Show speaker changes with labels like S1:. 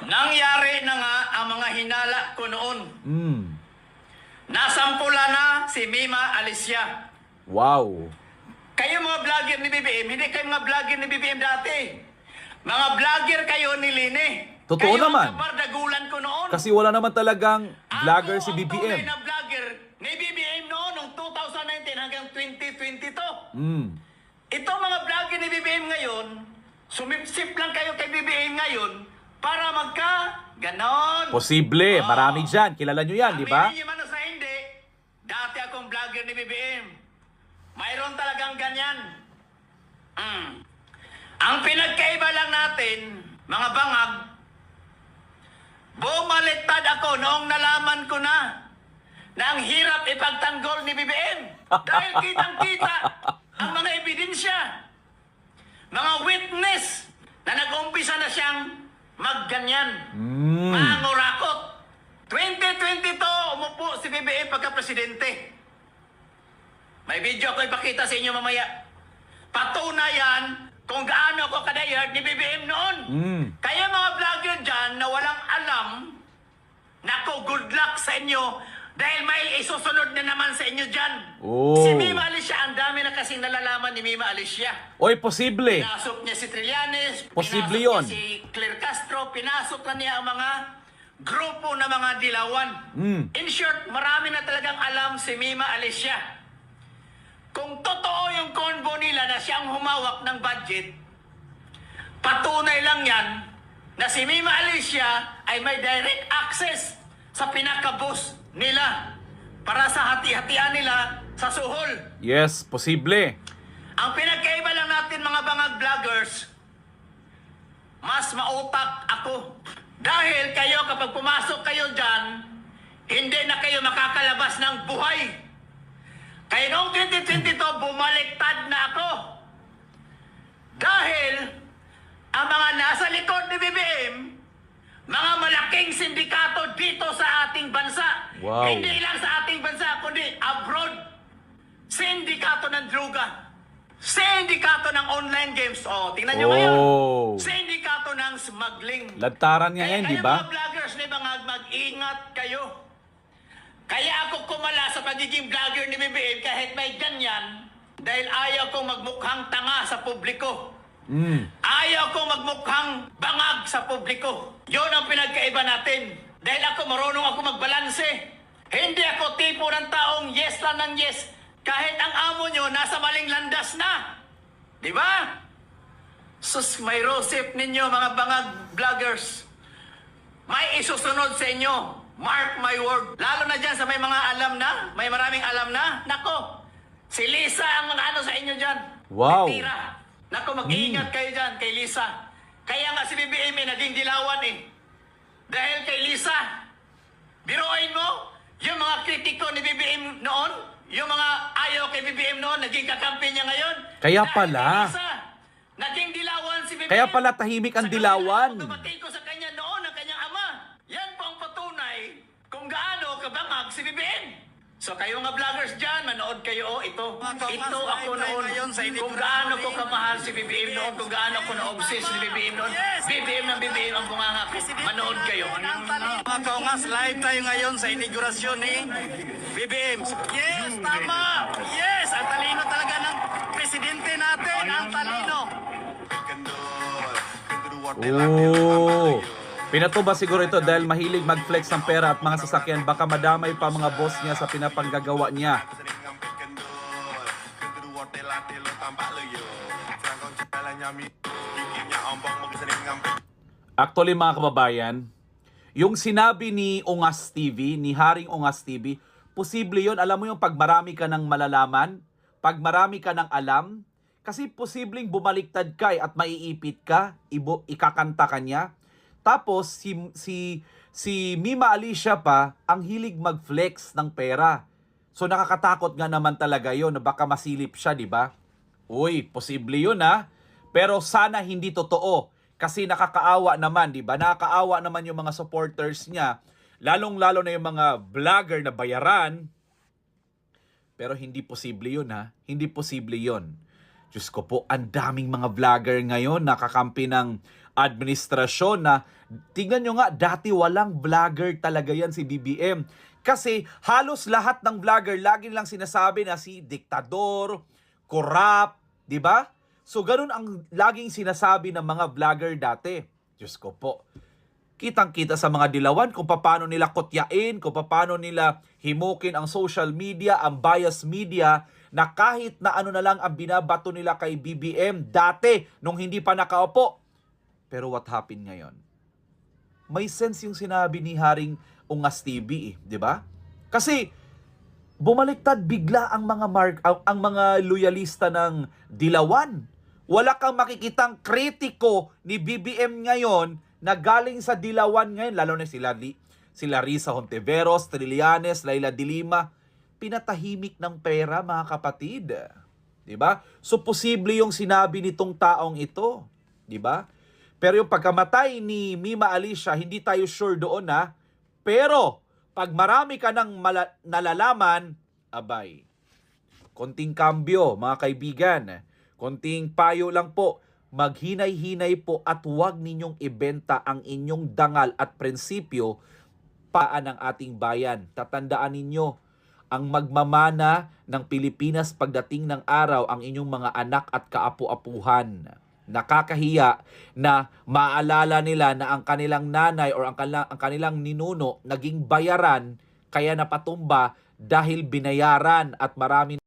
S1: Nangyari na nga ang mga hinala ko noon. Nasampula na si Mima Alicia.
S2: Wow.
S1: Kayo mga vlogger ni BBM, hindi kayo mga vlogger ni BBM dati. Mga vlogger kayo ni Lini.
S2: Totoo
S1: kayo
S2: naman.
S1: Kayo ang kabardagulan ko noon.
S2: Kasi wala naman talagang vlogger si
S1: Ako ang tunay
S2: BBM.
S1: na vlogger ni BBM noon, noong 2019 hanggang 2022. Ito mga vlogger ni BBM ngayon, sumipsip lang kayo kay BBM ngayon para ganon.
S2: Posible. Marami dyan. Kilala nyo yan, di ba?
S1: Aminin niyo man o sa hindi, dati akong vlogger ni BBM. Mayroon talagang ganyan. Ang pinagkaiba lang natin, mga bangag, bumaliktad ako noong nalaman ko na ang hirap ipagtanggol ni BBM. Dahil kitang-kita ang mga ebidensya, mga witness na nag-umpisa na siyang magganyan, mangurakot. 2022, umupo si BBM pagka-presidente. May video ako ipakita sa inyo mamaya. Patunayan kung gaano ako kadayard ni BBM noon. Kaya mga vlogger dyan na walang alam, naku, good luck sa inyo dahil may isusunod na naman sa inyo dyan. Si Mima Alicia, ang dami na kasing nalalaman ni Mima Alicia.
S2: Oy, posible.
S1: Pinasok niya si Trillanes,
S2: Posible
S1: pinasok
S2: yun.
S1: niya si Claire Castro, pinasok na niya ang mga grupo na mga dilawan. In short, marami na talagang alam si Mima Alicia. Kung totoo yung convo nila na siyang humawak ng budget, patunay lang yan na si Mima Alicia ay may direct access sa pinaka-boss nila para sa hati-hatian nila sa suhol.
S2: Yes, posible.
S1: Ang pinagkaiba lang natin mga bangag vloggers, mas mautak ako. Dahil kayo kapag pumasok kayo dyan, hindi na kayo makakalabas ng buhay. Kaya noong 2022, bumaliktad na ako. Dahil ang mga nasa likod ni BBM, mga malaking sindikato dito sa ating bansa.
S2: Wow.
S1: Hindi lang sa ating bansa, kundi abroad. Sindikato ng droga. Sindikato ng online games. O, tingnan nyo ngayon. Sindikato ng smuggling.
S2: Lantaran nga yan, di ba?
S1: Kaya mga vloggers ni Bangag, mag-ingat kayo. Kaya ako kumala sa pagiging vlogger ni BBM kahit may ganyan dahil ayaw kong magmukhang tanga sa publiko. Ayaw kong magmukhang bangag sa publiko. Yun ang pinagkaiba natin. Dahil ako marunong ako magbalanse. Hindi ako tipo ng taong yes lang ng yes kahit ang amo nyo nasa maling landas na. Di ba? Sus, may rosip ninyo mga bangag vloggers. May isusunod sa inyo. Mark my word. Lalo na dyan sa may mga alam na, may maraming alam na. Nako, si Lisa ang mga ano sa inyo dyan.
S2: Wow.
S1: May tira. Nako, mag-iingat kayo dyan kay Lisa. Kaya nga si BBM naging dilawan eh. Dahil kay Lisa, biruin mo, yung mga kritiko ni BBM noon, yung mga ayaw kay BBM noon, naging kakampi niya ngayon.
S2: Kaya
S1: Dahil
S2: pala.
S1: kay Lisa, naging dilawan si BBM.
S2: Kaya pala tahimik ang dilawan.
S1: Tumatay ko sa kanya noon, ang kanyang ama. Yan po ang patunay kung gaano kabangag si BBM. So kayo mga vloggers dyan, manood kayo, ito ako noon, kung gaano ko kamahal si BBM noon, kung gaano ko na-obsess si BBM noon, BBM ng BBM ang bunganga ko, manood kayo.
S3: Mga kaungas, live tayo ngayon sa inaugurasyon ni BBM. Yes, tama! Yes! Ang talino talaga ng presidente natin, ang talino.
S2: Pinatuba siguro ito dahil mahilig mag-flex ng pera at mga sasakyan. Baka madamay pa mga boss niya sa pinapanggagawa niya. Actually mga kababayan, yung sinabi ni Ungas TV, ni Haring Ungas TV, posible yon. Alam mo yung pag marami ka ng malalaman, pag marami ka ng alam, kasi posibleng bumaliktad ka at maiipit ka, ikakanta ka niya. Tapos si Mima Alicia pa ang hilig mag-flex ng pera. So nakakatakot nga naman talaga 'yon na baka masilip siya, 'di ba? Uy, posible 'yun ha. Pero sana hindi totoo kasi nakakaawa naman, 'di ba? Nakakaawa naman yung mga supporters niya, lalong-lalo na yung mga vlogger na bayaran. Pero hindi posible 'yun ha. Hindi posible 'yon. Diyos ko po, ang daming mga vlogger ngayon nakakampi ng administrasyon na Tingnan nyo nga, dati walang vlogger talaga yan si BBM. Kasi halos lahat ng vlogger, lagi lang sinasabi na si diktador, corrupt, di ba? So ganun ang laging sinasabi ng mga vlogger dati. Diyos ko po. Kitang-kita sa mga dilawan kung paano nila kutyain, kung paano nila himukin ang social media, ang bias media, na kahit na ano na lang ang binabato nila kay BBM dati nung hindi pa nakaupo. Pero what happened ngayon? May sense yung sinabi ni Haring Ungas TV, di ba? Kasi bumaliktad bigla ang mga ang mga loyalista ng Dilawan. Wala kang makikitang kritiko ni BBM ngayon na galing sa Dilawan ngayon, lalo na sila Risa Hontiveros, Trillanes, Laila de Lima, pinatahimik ng pera, mga kapatid. 'Di ba? So posible yung sinabi nitong taong ito, 'di ba? Pero yung pagkamatay ni Mima Alicia, hindi tayo sure doon ha. Pero pag marami ka ng nalalaman, abay, konting kambyo, mga kaibigan. Konting payo lang po, maghinay-hinay po at huwag ninyong ibenta ang inyong dangal at prinsipyo paan ng ating bayan. Tatandaan ninyo, ang magmamana ng Pilipinas pagdating ng araw ang inyong mga anak at kaapu-apuhan. Nakakahiya na maalala nila na ang kanilang nanay or ang kanilang ninuno naging bayaran kaya napatumba dahil binayaran at marami